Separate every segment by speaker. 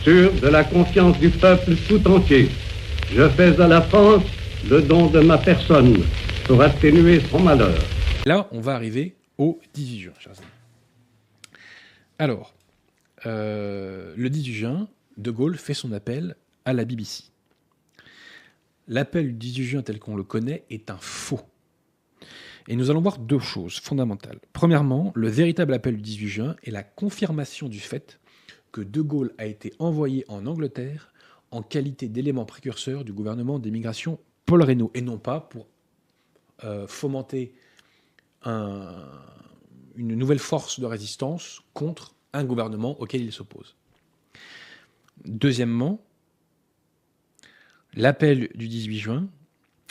Speaker 1: Sûr de la confiance du peuple tout entier, je fais à la France le don de ma personne pour atténuer son malheur.
Speaker 2: Là, on va arriver au 18 juin, chers amis. Alors, le 18 juin, De Gaulle fait son appel à la BBC. L'appel du 18 juin tel qu'on le connaît est un faux. Et nous allons voir deux choses fondamentales. Premièrement, le véritable appel du 18 juin est la confirmation du fait que De Gaulle a été envoyé en Angleterre en qualité d'élément précurseur du gouvernement d'émigration Paul Reynaud, et non pas pour fomenter une nouvelle force de résistance contre un gouvernement auquel il s'oppose. Deuxièmement, l'appel du 18 juin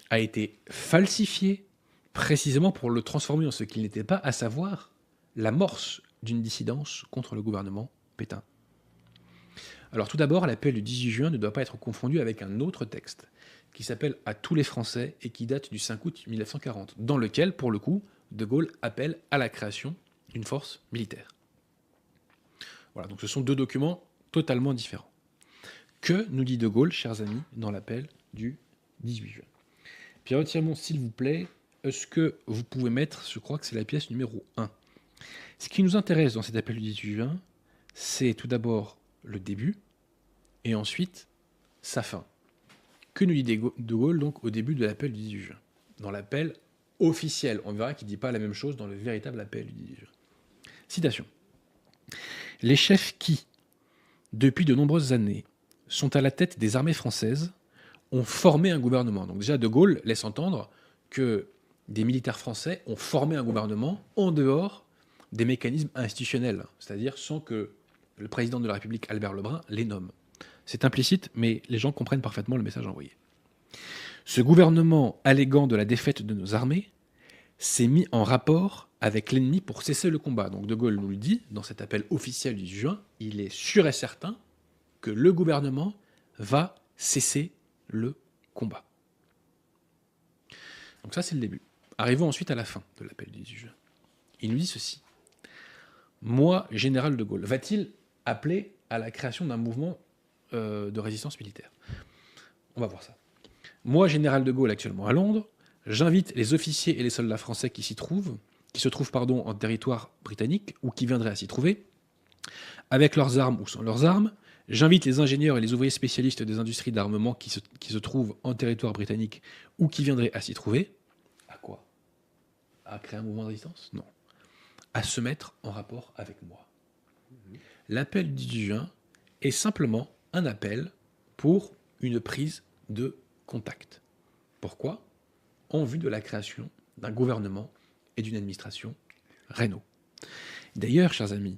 Speaker 2: a été falsifié précisément pour le transformer en ce qu'il n'était pas, à savoir l'amorce d'une dissidence contre le gouvernement Pétain. Alors tout d'abord, l'appel du 18 juin ne doit pas être confondu avec un autre texte qui s'appelle « À tous les Français » et qui date du 5 août 1940, dans lequel, pour le coup, De Gaulle appelle à la création d'une force militaire. Voilà, donc ce sont deux documents totalement différents. Que nous dit De Gaulle, chers amis, dans l'appel du 18 juin? Pierre Tirmont, s'il vous plaît, est-ce que vous pouvez mettre, je crois que c'est la pièce numéro 1. Ce qui nous intéresse dans cet appel du 18 juin, c'est tout d'abord le début, et ensuite sa fin. Que nous dit De Gaulle donc au début de l'appel du 18 juin? Dans l'appel officiel, on verra qu'il ne dit pas la même chose dans le véritable appel du 18 juin. Citation. « Les chefs qui, depuis de nombreuses années, sont à la tête des armées françaises, ont formé un gouvernement. » Donc déjà, De Gaulle laisse entendre que des militaires français ont formé un gouvernement en dehors des mécanismes institutionnels, c'est-à-dire sans que le président de la République, Albert Lebrun, les nomme. C'est implicite, mais les gens comprennent parfaitement le message envoyé. Ce gouvernement, alléguant de la défaite de nos armées, s'est mis en rapport avec l'ennemi pour cesser le combat. Donc De Gaulle nous le dit, dans cet appel officiel du 18 juin, il est sûr et certain que le gouvernement va cesser le combat. Donc ça, c'est le début. Arrivons ensuite à la fin de l'appel du 18 juin. Il nous dit ceci. « Moi, général de Gaulle, va-t-il appeler à la création d'un mouvement de résistance militaire? On va voir ça. Moi, général de Gaulle, actuellement à Londres, j'invite les officiers et les soldats français qui se trouvent en territoire britannique ou qui viendraient à s'y trouver, avec leurs armes ou sans leurs armes. J'invite les ingénieurs et les ouvriers spécialistes des industries d'armement qui se trouvent en territoire britannique ou qui viendraient à s'y trouver. À quoi? À créer un mouvement de résistance? Non. À se mettre en rapport avec moi. L'appel du 18 juin est simplement un appel pour une prise de contact. Pourquoi? En vue de la création d'un gouvernement et d'une administration Reynaud. D'ailleurs, chers amis,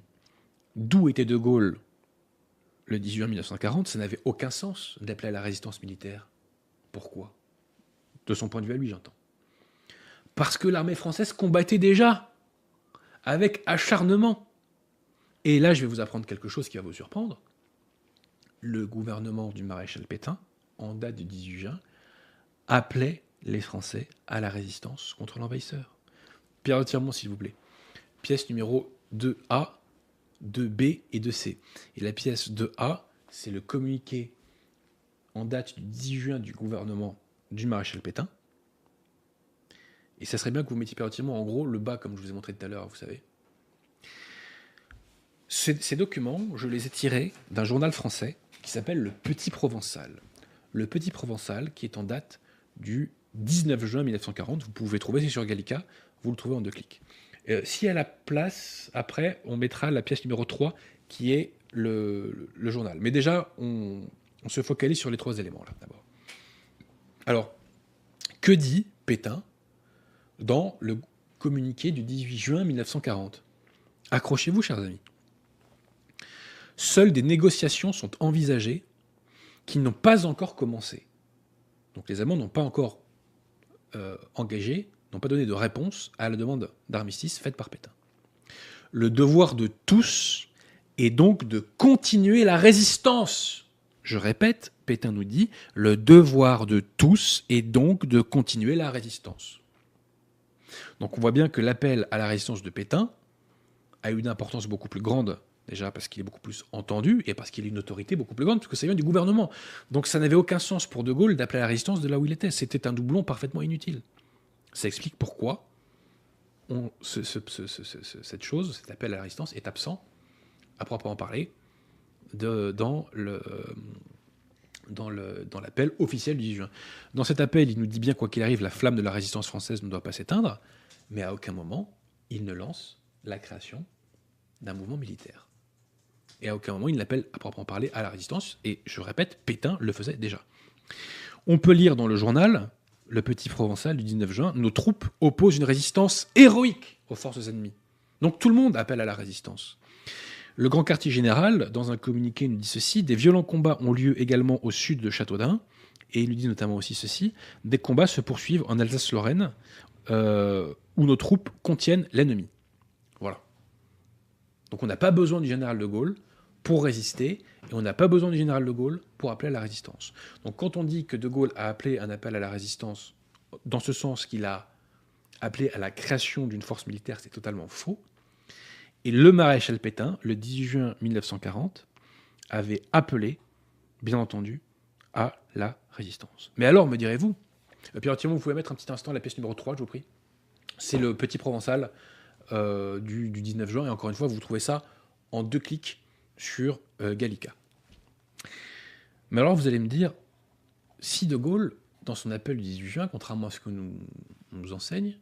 Speaker 2: d'où était De Gaulle le 18 juin 1940? Ça n'avait aucun sens d'appeler à la résistance militaire. Pourquoi? De son point de vue à lui, j'entends. Parce que l'armée française combattait déjà, avec acharnement. Et là, je vais vous apprendre quelque chose qui va vous surprendre. Le gouvernement du maréchal Pétain, en date du 18 juin, appelait les Français à la résistance contre l'envahisseur. Pierre Tirmont, s'il vous plaît. Pièce numéro 2A, 2B et 2C. Et la pièce 2A, c'est le communiqué en date du 18 juin du gouvernement du maréchal Pétain. Et ça serait bien que vous mettiez Pierre Tirmont en gros le bas, comme je vous ai montré tout à l'heure, vous savez. Ces documents, je les ai tirés d'un journal français qui s'appelle Le Petit Provençal. Le Petit Provençal, qui est en date du 19 juin 1940. Vous pouvez trouver, c'est sur Gallica, vous le trouvez en 2 clics. Si à la place, après, on mettra la pièce numéro 3, qui est le journal. Mais déjà, on se focalise sur les 3 éléments, là, d'abord. Alors, que dit Pétain dans le communiqué du 18 juin 1940? Accrochez-vous, chers amis. Seules des négociations sont envisagées qui n'ont pas encore commencé. Donc les Allemands n'ont pas encore engagé, n'ont pas donné de réponse à la demande d'armistice faite par Pétain. Le devoir de tous est donc de continuer la résistance. Je répète, Pétain nous dit, le devoir de tous est donc de continuer la résistance. Donc on voit bien que l'appel à la résistance de Pétain a eu une importance beaucoup plus grande Déjà parce qu'il est beaucoup plus entendu et parce qu'il a une autorité beaucoup plus grande, puisque ça vient du gouvernement. Donc ça n'avait aucun sens pour De Gaulle d'appeler à la résistance de là où il était. C'était un doublon parfaitement inutile. Ça explique pourquoi cette chose, cet appel à la résistance, est absent, à proprement parler, dans l'appel officiel du 10 juin. Dans cet appel, il nous dit bien, quoi qu'il arrive, la flamme de la résistance française ne doit pas s'éteindre, mais à aucun moment, il ne lance la création d'un mouvement militaire. Et à aucun moment, il n'appelle, à proprement parler, à la résistance. Et je répète, Pétain le faisait déjà. On peut lire dans le journal, Le Petit Provençal du 19 juin, « Nos troupes opposent une résistance héroïque aux forces ennemies ». Donc tout le monde appelle à la résistance. Le grand quartier général, dans un communiqué, nous dit ceci: « Des violents combats ont lieu également au sud de Châteaudun. » Et il nous dit notamment aussi ceci: « Des combats se poursuivent en Alsace-Lorraine, où nos troupes contiennent l'ennemi. » Voilà. Donc on n'a pas besoin du général de Gaulle pour résister, et on n'a pas besoin du général de Gaulle pour appeler à la résistance. Donc quand on dit que de Gaulle a appelé un appel à la résistance, dans ce sens qu'il a appelé à la création d'une force militaire, c'est totalement faux. Et le maréchal Pétain, le 18 juin 1940, avait appelé, bien entendu, à la résistance. Mais alors, me direz-vous, Pierre Thiermont, vous pouvez mettre un petit instant la pièce numéro 3, je vous prie. C'est le Petit Provençal du 19 juin, et encore une fois, vous trouvez ça en 2 clics sur Gallica. Mais alors, vous allez me dire, si de Gaulle, dans son appel du 18 juin, contrairement à ce que on nous enseigne,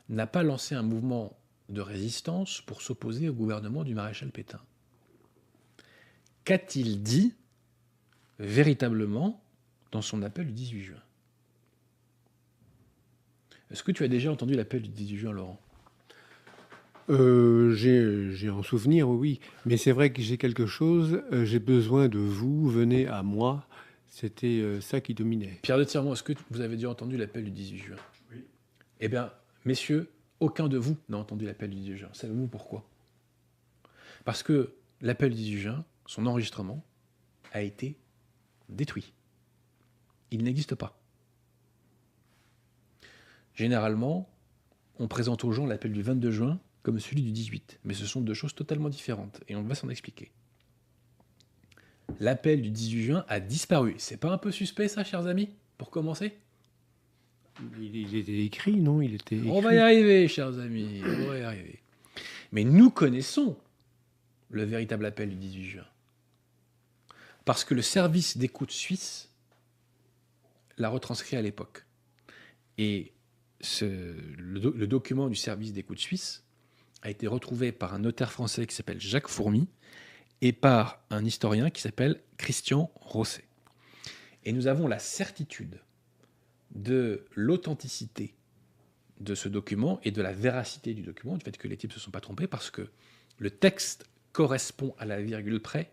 Speaker 2: n'a pas lancé un mouvement de résistance pour s'opposer au gouvernement du maréchal Pétain, qu'a-t-il dit véritablement dans son appel du 18 juin? Est-ce que tu as déjà entendu l'appel du 18 juin, Laurent?
Speaker 3: J'ai en souvenir, oui. Mais c'est vrai que j'ai quelque chose. J'ai besoin de vous. Venez à moi. C'était ça qui dominait.
Speaker 2: Pierre de Tirmont, est-ce que vous avez déjà entendu l'appel du 18 juin?
Speaker 4: Oui.
Speaker 2: Eh bien, messieurs, aucun de vous n'a entendu l'appel du 18 juin. Savez-vous pourquoi? Parce que l'appel du 18 juin, son enregistrement, a été détruit. Il n'existe pas. Généralement, on présente aux gens l'appel du 22 juin comme celui du 18. Mais ce sont 2 choses totalement différentes, et on va s'en expliquer. L'appel du 18 juin a disparu. C'est pas un peu suspect, ça, chers amis, pour commencer?
Speaker 3: Il était écrit, non? Il était écrit.
Speaker 2: On va y arriver, chers amis, on va y arriver. Mais nous connaissons le véritable appel du 18 juin. Parce que le service d'écoute suisse l'a retranscrit à l'époque. Et le document du service d'écoute suisse a été retrouvé par un notaire français qui s'appelle Jacques Fourmy et par un historien qui s'appelle Christian Rosset. Et nous avons la certitude de l'authenticité de ce document et de la véracité du document, du fait que les types ne se sont pas trompés, parce que le texte correspond à la virgule près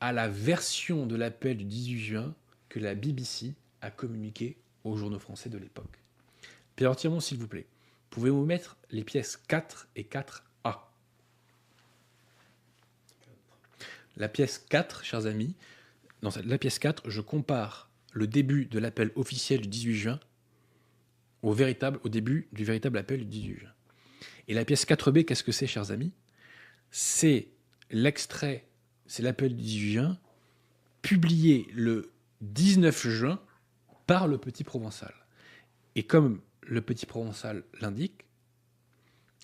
Speaker 2: à la version de l'appel du 18 juin que la BBC a communiqué aux journaux français de l'époque. Pierre Thiermont, s'il vous plaît, pouvez-vous mettre les pièces 4 et 4A? La pièce 4, chers amis, dans la pièce 4, je compare le début de l'appel officiel du 18 juin au début du véritable appel du 18 juin. Et la pièce 4B, qu'est-ce que c'est, chers amis? C'est l'extrait, c'est l'appel du 18 juin, publié le 19 juin par le Petit Provençal. Et comme le Petit Provençal l'indique,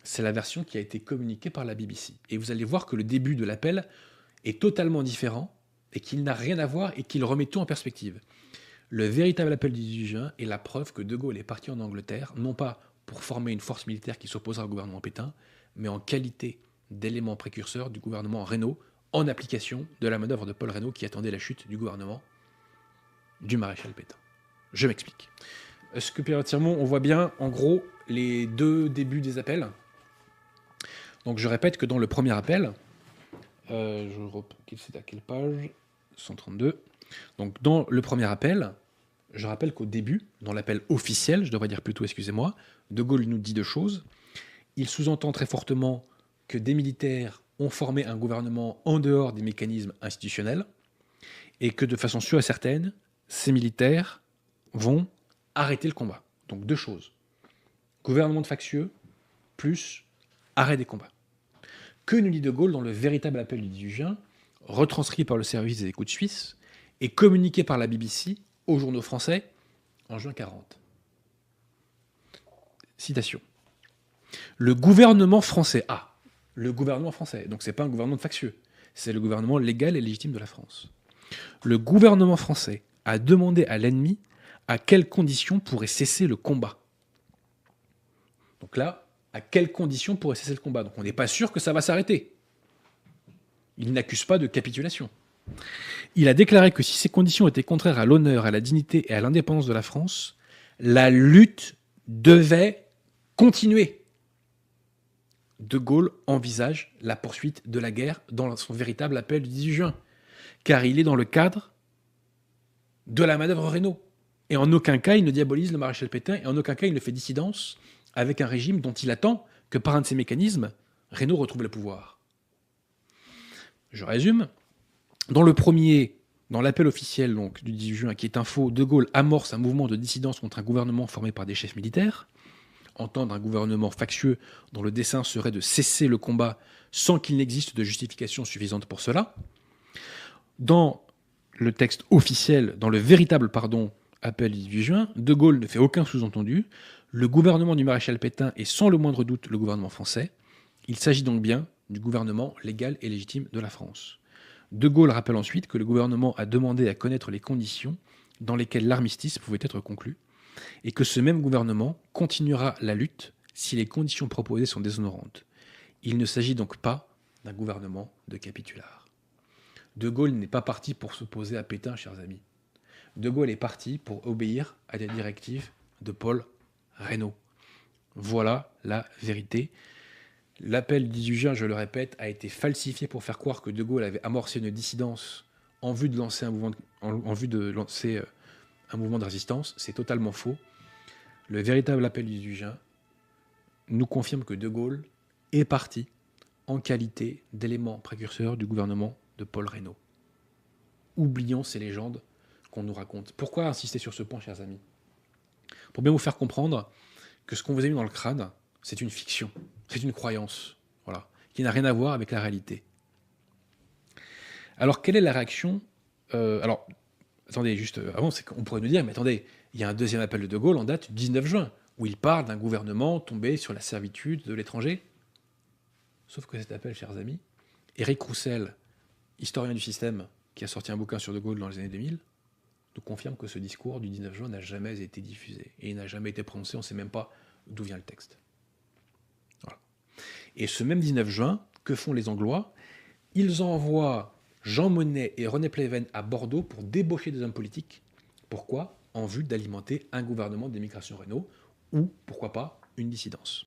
Speaker 2: c'est la version qui a été communiquée par la BBC. Et vous allez voir que le début de l'appel est totalement différent et qu'il n'a rien à voir et qu'il remet tout en perspective. Le véritable appel du 18 juin est la preuve que De Gaulle est parti en Angleterre, non pas pour former une force militaire qui s'opposera au gouvernement Pétain, mais en qualité d'élément précurseur du gouvernement Reynaud, en application de la manœuvre de Paul Reynaud qui attendait la chute du gouvernement du maréchal Pétain. Je m'explique. Est-ce que Pierre Thiermont, on voit bien en gros les 2 débuts des appels? Donc je répète que dans le premier appel, c'est à quelle page? 132. Donc dans le premier appel, je rappelle qu'au début, dans l'appel officiel, je devrais dire plutôt, excusez-moi, De Gaulle nous dit 2 choses. Il sous-entend très fortement que des militaires ont formé un gouvernement en dehors des mécanismes institutionnels et que de façon sûre et certaine, ces militaires vont arrêter le combat. Donc 2 choses. Gouvernement de factieux plus arrêt des combats. Que nous dit de Gaulle dans le véritable appel du 18 juin, retranscrit par le service des écoutes suisses et communiqué par la BBC aux journaux français en juin 40. Citation. Le gouvernement français, le gouvernement français, donc c'est pas un gouvernement de factieux, c'est le gouvernement légal et légitime de la France. Le gouvernement français a demandé à l'ennemi à quelles conditions pourrait cesser le combat. Donc là, à quelles conditions pourrait cesser le combat? Donc on n'est pas sûr que ça va s'arrêter. Il n'accuse pas de capitulation. Il a déclaré que si ces conditions étaient contraires à l'honneur, à la dignité et à l'indépendance de la France, la lutte devait continuer. De Gaulle envisage la poursuite de la guerre dans son véritable appel du 18 juin, car il est dans le cadre de la manœuvre Reynaud. Et en aucun cas, il ne diabolise le maréchal Pétain, et en aucun cas, il ne fait dissidence avec un régime dont il attend que par un de ses mécanismes, Reynaud retrouve le pouvoir. Je résume. Dans l'appel officiel donc, du 18 juin, qui est un faux, De Gaulle amorce un mouvement de dissidence contre un gouvernement formé par des chefs militaires, entendre un gouvernement factieux dont le dessein serait de cesser le combat sans qu'il n'existe de justification suffisante pour cela. Dans le texte officiel, dans le véritable appel du 18 juin, De Gaulle ne fait aucun sous-entendu. Le gouvernement du maréchal Pétain est sans le moindre doute le gouvernement français. Il s'agit donc bien du gouvernement légal et légitime de la France. De Gaulle rappelle ensuite que le gouvernement a demandé à connaître les conditions dans lesquelles l'armistice pouvait être conclu, et que ce même gouvernement continuera la lutte si les conditions proposées sont déshonorantes. Il ne s'agit donc pas d'un gouvernement de capitulards. De Gaulle n'est pas parti pour s'opposer à Pétain, chers amis. De Gaulle est parti pour obéir à des directives de Paul Reynaud. Voilà la vérité. L'appel du 18 juin, je le répète, a été falsifié pour faire croire que De Gaulle avait amorcé une dissidence en vue de lancer un mouvement de résistance. C'est totalement faux. Le véritable appel du 18 juin nous confirme que De Gaulle est parti en qualité d'élément précurseur du gouvernement de Paul Reynaud. Oublions ces légendes qu'on nous raconte. Pourquoi insister sur ce point, chers amis? Pour bien vous faire comprendre que ce qu'on vous a mis dans le crâne, c'est une fiction, c'est une croyance, voilà, qui n'a rien à voir avec la réalité. Alors, quelle est la réaction attendez, juste avant, c'est qu'on pourrait nous dire, mais attendez, il y a un deuxième appel de De Gaulle en date du 19 juin, où il parle d'un gouvernement tombé sur la servitude de l'étranger. Sauf que cet appel, chers amis, Éric Roussel, historien du système, qui a sorti un bouquin sur De Gaulle dans les années 2000, nous confirme que ce discours du 19 juin n'a jamais été diffusé, et il n'a jamais été prononcé, on ne sait même pas d'où vient le texte. Voilà. Et ce même 19 juin, que font les Anglois? Ils envoient Jean Monnet et René Pleven à Bordeaux pour débaucher des hommes politiques. Pourquoi? En vue d'alimenter un gouvernement d'émigration Reynaud ou, pourquoi pas, une dissidence.